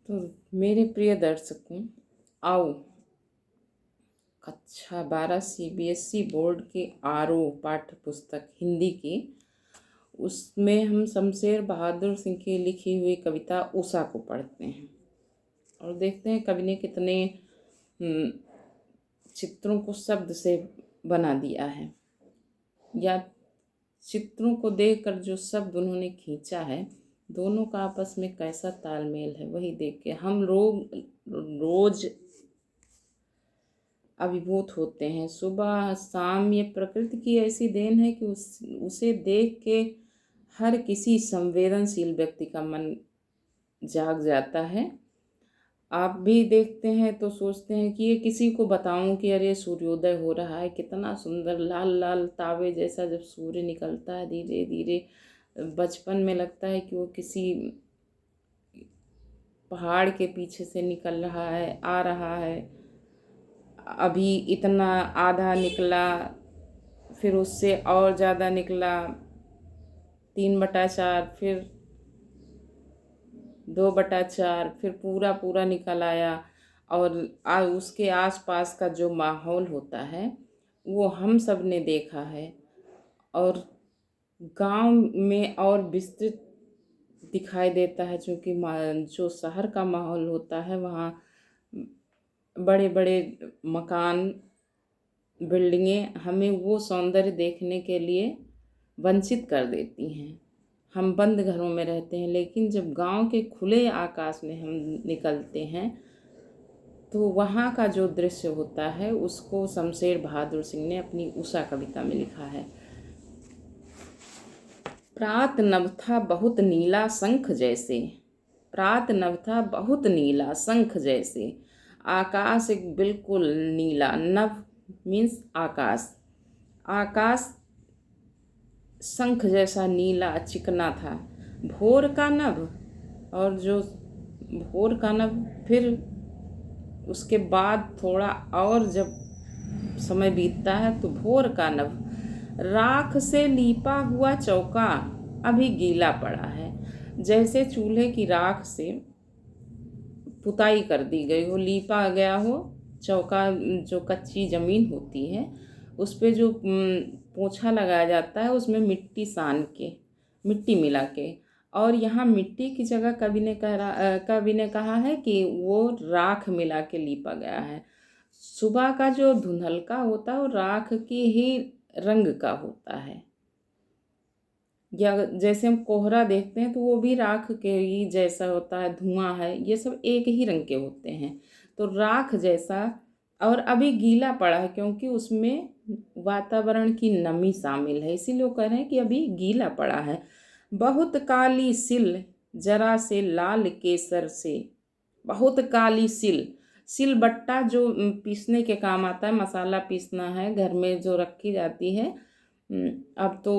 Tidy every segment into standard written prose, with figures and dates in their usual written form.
तो मेरे प्रिय दर्शकों, आओ कक्षा 12 सीबीएसई बोर्ड के आरओ पाठ्य पुस्तक हिंदी की, उसमें हम शमशेर बहादुर सिंह की लिखी हुई कविता उषा को पढ़ते हैं और देखते हैं कवि ने कितने चित्रों को शब्द से बना दिया है, या चित्रों को देखकर जो शब्द उन्होंने खींचा है, दोनों का आपस में कैसा तालमेल है, वही देख के हम रोज अभिभूत होते हैं। सुबह शाम ये प्रकृति की ऐसी देन है कि उसे देख के हर किसी संवेदनशील व्यक्ति का मन जाग जाता है। आप भी देखते हैं तो सोचते हैं कि ये किसी को बताऊं कि अरे सूर्योदय हो रहा है, कितना सुंदर लाल लाल तावे जैसा जब सूर्य निकलता है धीरे धीरे, बचपन में लगता है कि वो किसी पहाड़ के पीछे से निकल रहा है, आ रहा है। अभी इतना आधा निकला, फिर उससे और ज़्यादा निकला 3/4, फिर 2/4, फिर पूरा पूरा निकल आया। और उसके आसपास का जो माहौल होता है वो हम सब ने देखा है, और गांव में और विस्तृत दिखाई देता है, क्योंकि जो शहर का माहौल होता है वहाँ बड़े बड़े मकान, बिल्डिंगें हमें वो सौंदर्य देखने के लिए वंचित कर देती हैं। हम बंद घरों में रहते हैं, लेकिन जब गांव के खुले आकाश में हम निकलते हैं तो वहाँ का जो दृश्य होता है उसको शमशेर बहादुर सिंह ने अपनी उषा कविता में लिखा है। प्रात नभ था बहुत नीला शंख जैसे, प्रात नभ था बहुत नीला शंख जैसे, आकाश एक बिल्कुल नीला, नभ मीन्स आकाश, आकाश शंख जैसा नीला चिकना था। भोर का नभ, और जो भोर का नभ, फिर उसके बाद थोड़ा और जब समय बीतता है तो भोर का नभ, राख से लीपा हुआ चौका अभी गीला पड़ा है। जैसे चूल्हे की राख से पुताई कर दी गई हो, लीपा गया हो चौका, जो कच्ची ज़मीन होती है उस पे जो पोछा लगाया जाता है, उसमें मिट्टी सान के, मिट्टी मिला के, और यहाँ मिट्टी की जगह कवि ने कहा है कि वो राख मिला के लीपा गया है। सुबह का जो धुंधलका होता है वो राख की ही रंग का होता है, या जैसे हम कोहरा देखते हैं तो वो भी राख के ही जैसा होता है, धुआं है, ये सब एक ही रंग के होते हैं। तो राख जैसा, और अभी गीला पड़ा है क्योंकि उसमें वातावरण की नमी शामिल है, इसीलिए वो कह रहे हैं कि अभी गीला पड़ा है। बहुत काली सिल जरा से लाल केसर से, बहुत काली सिल, सिलबट्टा जो पीसने के काम आता है, मसाला पीसना है घर में जो रखी जाती है, अब तो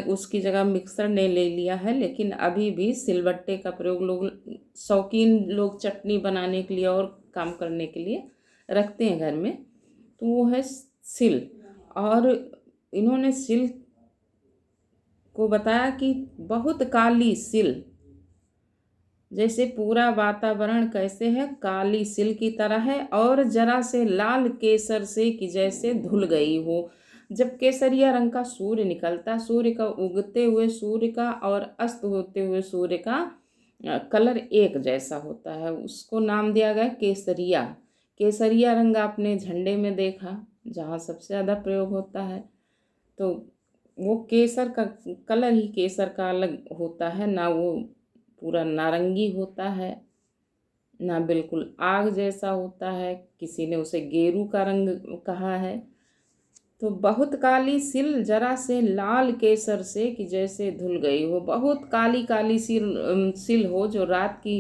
उसकी जगह मिक्सर ने ले लिया है, लेकिन अभी भी सिलबट्टे का प्रयोग लोग, शौकीन लोग चटनी बनाने के लिए और काम करने के लिए रखते हैं घर में, तो वो है सिल। और इन्होंने सिल को बताया कि बहुत काली सिल, जैसे पूरा वातावरण कैसे है, काली सिल की तरह है, और जरा से लाल केसर से कि जैसे धुल गई हो। जब केसरिया रंग का सूर्य निकलता, सूर्य का उगते हुए सूर्य का और अस्त होते हुए सूर्य का कलर एक जैसा होता है, उसको नाम दिया गया केसरिया। केसरिया रंग आपने झंडे में देखा जहाँ सबसे ज़्यादा प्रयोग होता है, तो वो केसर का कलर ही केसर का अलग होता है, ना वो पूरा नारंगी होता है, ना बिल्कुल आग जैसा होता है, किसी ने उसे गेरू का रंग कहा है। तो बहुत काली सिल जरा से लाल केसर से कि जैसे धुल गई हो, बहुत काली काली सिल हो, जो रात की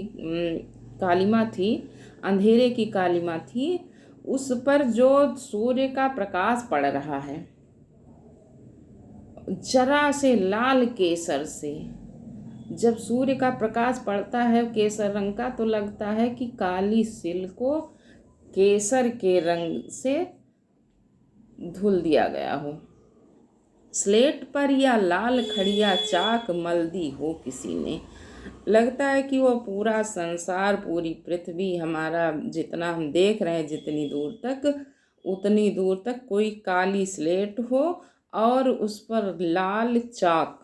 कालिमा थी, अंधेरे की कालिमा थी, उस पर जो सूर्य का प्रकाश पड़ रहा है, जरा से लाल केसर से, जब सूर्य का प्रकाश पड़ता है केसर रंग का, तो लगता है कि काली सिल को केसर के रंग से धुल दिया गया हो। स्लेट पर या लाल खड़िया चाक मल दी हो किसी ने, लगता है कि वो पूरा संसार, पूरी पृथ्वी, हमारा जितना हम देख रहे हैं जितनी दूर तक, उतनी दूर तक कोई काली स्लेट हो और उस पर लाल चाक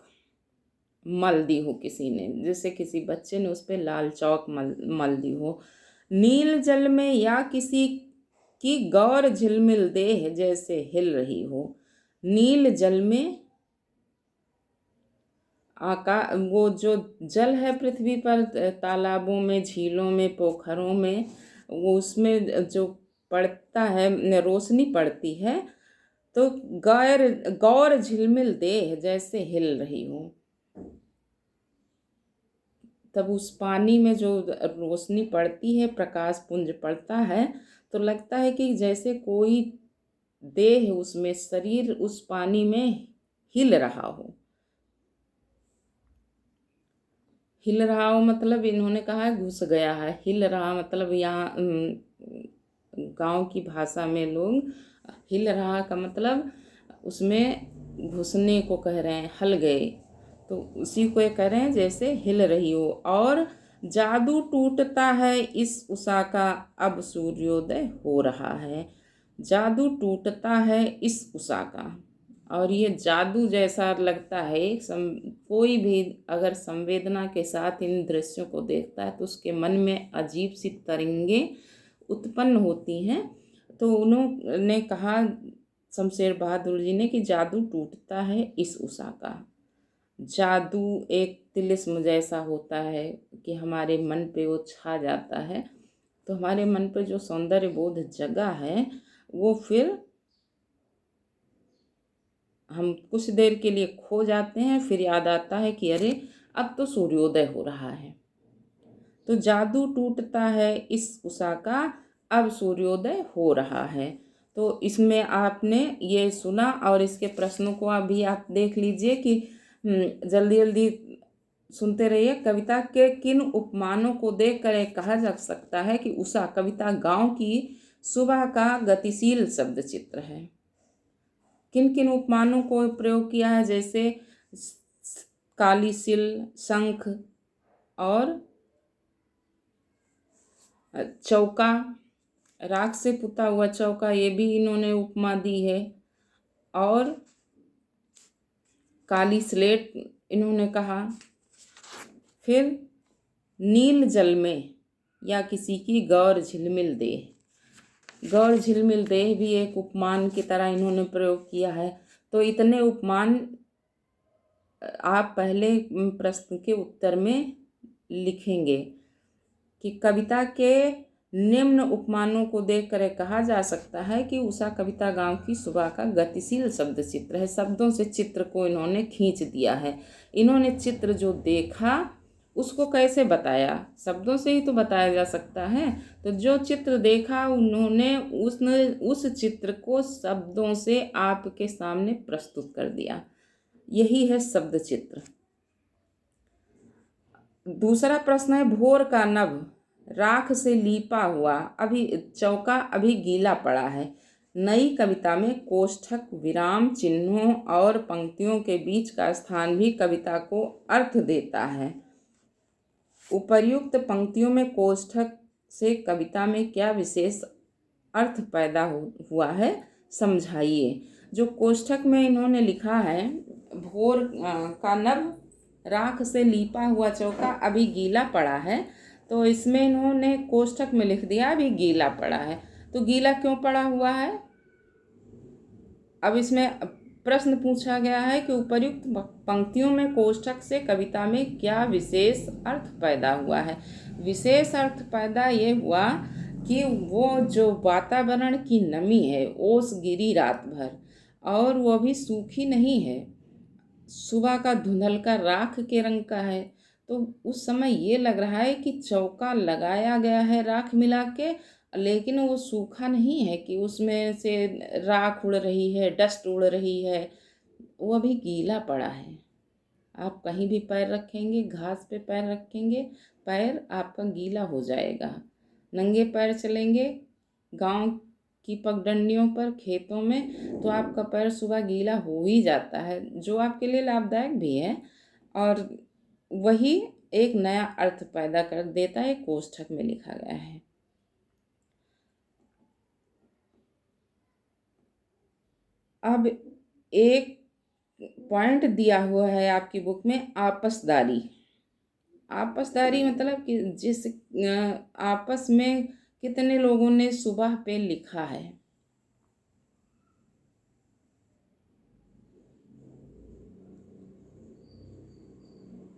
मल दी हो किसी ने, जैसे किसी बच्चे ने उस पर लाल चौक मल दी हो। नील जल में या किसी की गौर झिलमिल देह जैसे हिल रही हो। नील जल में वो जो जल है पृथ्वी पर, तालाबों में, झीलों में, पोखरों में, वो उसमें जो पड़ता है, रोशनी पड़ती है, तो गौर झिलमिल देह जैसे हिल रही हो। तब उस पानी में जो रोशनी पड़ती है, प्रकाश पुंज पड़ता है, तो लगता है कि जैसे कोई देह, उसमें शरीर उस पानी में हिल रहा हो। हिल रहा हो मतलब इन्होंने कहा है घुस गया है। हिल रहा मतलब यहाँ गांव की भाषा में लोग हिल रहा का मतलब उसमें घुसने को कह रहे हैं, हल गए, तो उसी को ये कह रहे हैं जैसे हिल रही हो। और जादू टूटता है इस उषा का, अब सूर्योदय हो रहा है। जादू टूटता है इस उषा का, और ये जादू जैसा लगता है। कोई भी अगर संवेदना के साथ इन दृश्यों को देखता है तो उसके मन में अजीब सी तरंगें उत्पन्न होती हैं। तो उन्होंने कहा, शमशेर बहादुर जी ने, कि जादू टूटता है इस उषा का। जादू एक तिलिस्म जैसा होता है कि हमारे मन पे वो छा जाता है, तो हमारे मन पे जो सौंदर्य बोध जगा है वो फिर हम कुछ देर के लिए खो जाते हैं, फिर याद आता है कि अरे अब तो सूर्योदय हो रहा है। तो जादू टूटता है इस उषा का, अब सूर्योदय हो रहा है। तो इसमें आपने ये सुना, और इसके प्रश्नों को अभी आप देख लीजिए कि जल्दी जल्दी सुनते रहिए। कविता के किन उपमानों को देखकर यह कहा जा सकता है कि उषा कविता गांव की सुबह का गतिशील शब्द चित्र है? किन किन उपमानों को प्रयोग किया है? जैसे काली सिल, शंख और चौका, राख से पुता हुआ चौका, ये भी इन्होंने उपमा दी है। और काली स्लेट इन्होंने कहा। फिर नील जल में या किसी की गौर झिलमिल देह, गौर झिलमिल देह भी एक उपमान की तरह इन्होंने प्रयोग किया है। तो इतने उपमान आप पहले प्रश्न के उत्तर में लिखेंगे कि कविता के निम्न उपमानों को देखकर कहा जा सकता है कि उषा कविता गांव की सुबह का गतिशील शब्द चित्र है। शब्दों से चित्र को इन्होंने खींच दिया है। इन्होंने चित्र जो देखा उसको कैसे बताया? शब्दों से ही तो बताया जा सकता है। तो जो चित्र देखा उन्होंने उस चित्र को शब्दों से आपके सामने प्रस्तुत कर दिया। यही है शब्द चित्र। दूसरा प्रश्न है, भोर का नभ राख से लीपा हुआ अभी चौका अभी गीला पड़ा है। नई कविता में कोष्ठक, विराम चिन्हों और पंक्तियों के बीच का स्थान भी कविता को अर्थ देता है। उपर्युक्त पंक्तियों में कोष्ठक से कविता में क्या विशेष अर्थ पैदा हुआ है, समझाइए। जो कोष्ठक में इन्होंने लिखा है, भोर का नभ राख से लीपा हुआ चौका अभी गीला पड़ा है, तो इसमें इन्होंने कोष्ठक में लिख दिया अभी गीला पड़ा है। तो गीला क्यों पड़ा हुआ है? अब इसमें प्रश्न पूछा गया है कि उपर्युक्त पंक्तियों में कोष्ठक से कविता में क्या विशेष अर्थ पैदा हुआ है। विशेष अर्थ पैदा ये हुआ कि वो जो वातावरण की नमी है, ओस गिरी रात भर, और वो भी सूखी नहीं है, सुबह का धुंधलका राख के रंग का है। तो उस समय ये लग रहा है कि चौका लगाया गया है राख मिला के, लेकिन वो सूखा नहीं है कि उसमें से राख उड़ रही है, डस्ट उड़ रही है, वो अभी गीला पड़ा है। आप कहीं भी पैर रखेंगे, घास पे पैर रखेंगे, पैर आपका गीला हो जाएगा। नंगे पैर चलेंगे गांव की पगडंडियों पर, खेतों में, तो आपका पैर सुबह गीला हो ही जाता है, जो आपके लिए लाभदायक भी है। और वही एक नया अर्थ पैदा कर देता है, कोष्ठक में लिखा गया है। अब एक पॉइंट दिया हुआ है आपकी बुक में, आपसदारी। आपसदारी मतलब कि जिस आपस में कितने लोगों ने सुबह पे लिखा है।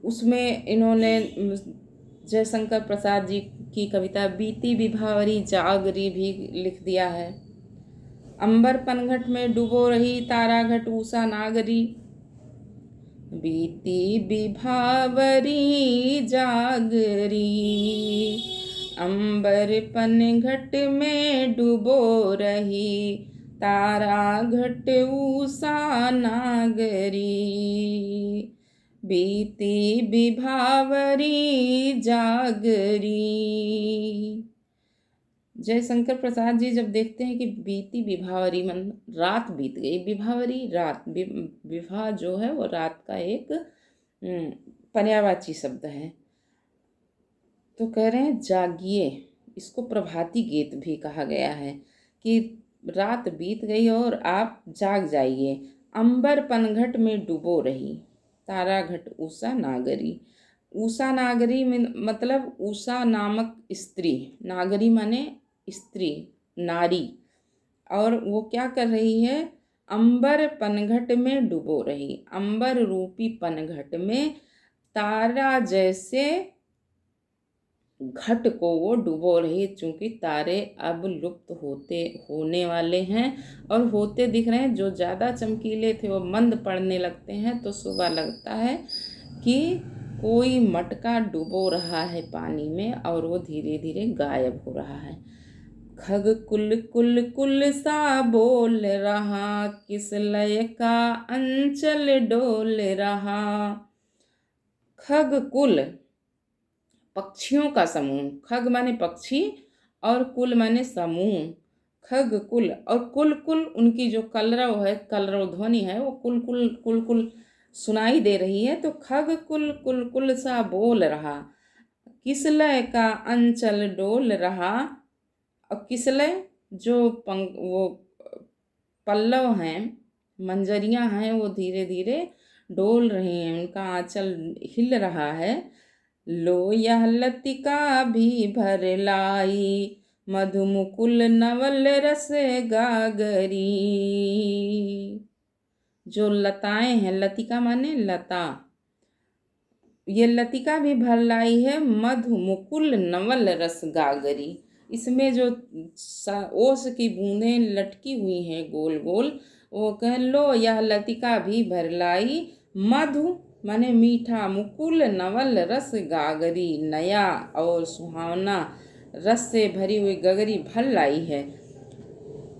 उसमें इन्होंने जयशंकर प्रसाद जी की कविता बीती विभावरी जागरी भी लिख दिया है। अंबर पनघट में डूबो रही तारा घट ऊषा नागरी, बीती विभावरी जागरी, अंबर पनघट में डूबो रही तारा घट ऊषा नागरी, बीती विभावरी जागरी। जयशंकर प्रसाद जी जब देखते हैं कि बीती विभावरी मन रात बीत गई, विभावरी रात, विवाह जो है वो रात का एक पर्यायवाची शब्द है, तो कह रहे हैं जागिए। इसको प्रभाती गीत भी कहा गया है कि रात बीत गई और आप जाग जाइए। अंबर पनघट में डूबो रही तारा घट उषा नागरी। उषा नागरी में मतलब उषा नामक स्त्री, नागरी माने स्त्री, नारी, और वो क्या कर रही है, अंबर पनघट में डूबो रही, अंबर रूपी पनघट में तारा जैसे घट को वो डुबो रही, चूंकि तारे अब लुप्त होने वाले हैं और होते दिख रहे हैं। जो ज़्यादा चमकीले थे वो मंद पड़ने लगते हैं, तो सुबह लगता है कि कोई मटका डुबो रहा है पानी में और वो धीरे धीरे गायब हो रहा है। खग कुल कुल कुल सा बोल रहा, किस लय का अंचल डोल रहा। खग कुल पक्षियों का समूह, खग माने पक्षी और कुल माने समूह, खग कुल, और कुल कुल उनकी जो कलरव है, कलरव ध्वनि है, वो कुल कुल कुल कुल सुनाई दे रही है। तो खग कुल कुल कुल सा बोल रहा, किसलय का अंचल डोल रहा। और किसलय जो वो पल्लव हैं, मंजरियां हैं, वो धीरे धीरे डोल रही हैं, उनका आंचल हिल रहा है। लो यह लतिका भी भर लाई, मधुमुकुल नवल रस गागरी। जो लताएं हैं, लतिका माने लता, ये लतिका भी भर लाई है, मधुमुकुल नवल रस गागरी। इसमें जो ओस की बूंदें लटकी हुई हैं गोल गोल, वो कह लो यह लतिका भी भर लाई, मधु माने मीठा, मुकुल नवल रस गागरी, नया और सुहावना रस से भरी हुई गगरी भर लाई है।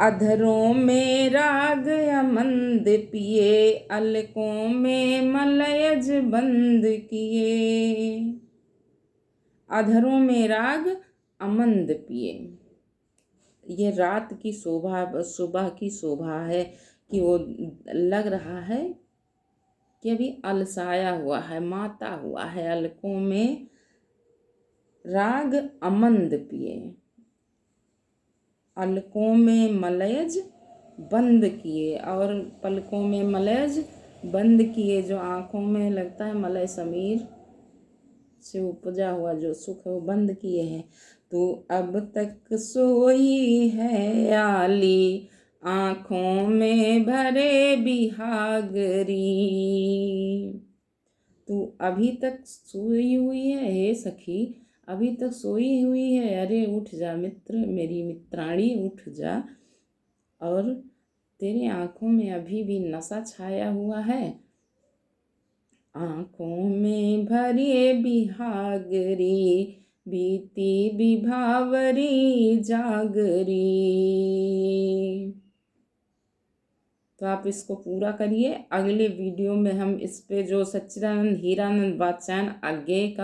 अधरों में राग अमंद पिए, अलकों में मलयज बंद किए। अधरों में राग अमंद पिए, ये रात की शोभा, सुबह की शोभा है कि वो लग रहा है कि अभी अलसाया हुआ है, माता हुआ है। अलकों में राग अमंद पिए, अलकों में मलयज बंद किए, और पलकों में मलयज बंद किए। जो आँखों में लगता है मलय समीर से उपजा हुआ जो सुख है वो बंद किए हैं। तू अब तक सोई है आली, आँखों में भरे बिहागरी। तू अभी तक सोई हुई है हे सखी, अभी तक सोई हुई है, अरे उठ जा मित्र, मेरी मित्राणी उठ जा, और तेरे आँखों में अभी भी नशा छाया हुआ है। आँखों में भरे बिहागरी, बीती विभावरी जागरी। तो आप इसको पूरा करिए। अगले वीडियो में हम इस पे जो सच्चिदानंद हीरानंद वात्स्यायन आज्ञे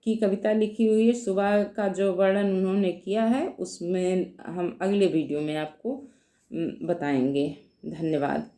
की कविता लिखी हुई है, सुबह का जो वर्णन उन्होंने किया है, उसमें हम अगले वीडियो में आपको बताएंगे। धन्यवाद।